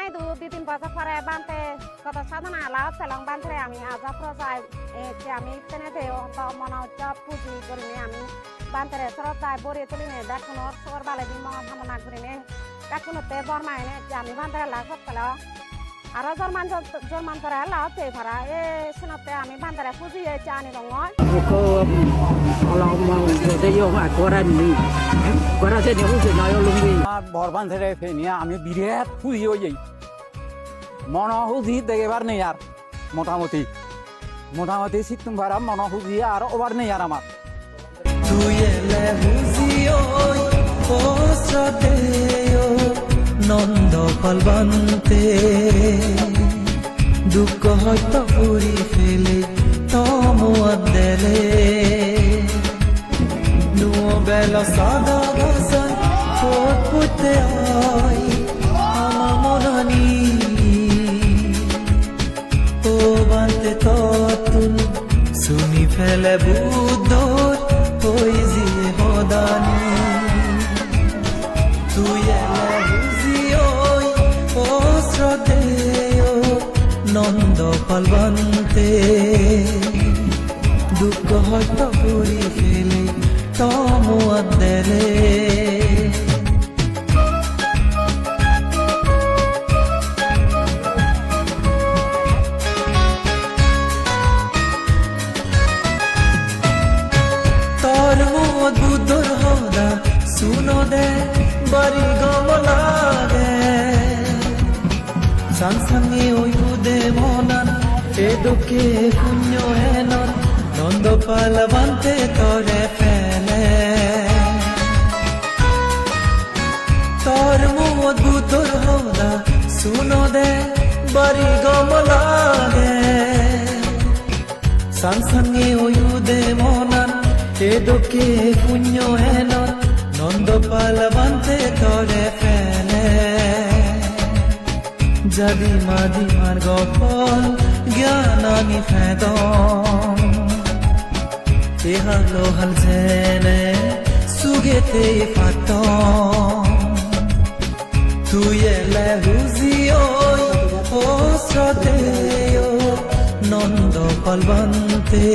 নাই 2-3 বছর পরে বানতে কত সাধনা আলাপ পেলাম বানতে আমি আজা প্রজায় আমি তেনে মনে হচ্ছে পুঁজি করিনি আমি বানতে শ্রদ্ধায় বরিয়ে তুলিনি দেখুন সর বালে দিন কামনা করিনি দেখুন তে বর্মায়নে আমি বানতে লাভ পেল আরো জন্মান করে লাভ পেয়ে ভাড়া এ শোনাতে আমি বানতে পুঁজিয়ে আনি দङ বরবান ছেড়ে ফেনিয়া আমি বিরাট খুশি হয়ে যাই মনে খুশি দেখেবার নেই আর মোটামুটি সিতুম ভাড়া মনে খুশি আর ওবার নেই আর আমার তুই এলে খুশি নন্দ ফলবন্তে দুঃখ হয়তো পুরি ফেলে তমুয়াদ দেলে নুয় বেলা সাদা গাছায় ফোট পুতে আয় আমার মনানি ও বানতে ততুন শুনি ফেলে বুদ্ধর ওই জিয়ে হদানি তুই এলে বুঝি ও শ্রদ্ধেয় নন্দ ফলবন্তে দুঃখ হয়তো পুরি ফেলে তমুয়াদ দেলে তোর মুদ বুদ্ধর হদা শুনো দে বাড়ি গমলাগে সাংসাঙ্গে ওই বুদে মনান এ দুঃখে পুণ্য হেনন নন্দ পালবন্তে তোরে ফেলে তোর মুদ বুদ্ধর হদা শুনো দে বাড়ি গমলাগে সাংসাঙ্গে ওই বুদে মনান এ দুঃখে পুণ্য হেনন নন্দ পালবন্তে তোরে ফেলে যদি মাদিমার গফল জ্ঞান আমি ফেদম এহালো হাল জেনে সুগেতে ফাতম তুই এলে হুজি ও শ্রদ্ধেয় নন্দ ফলবন্তে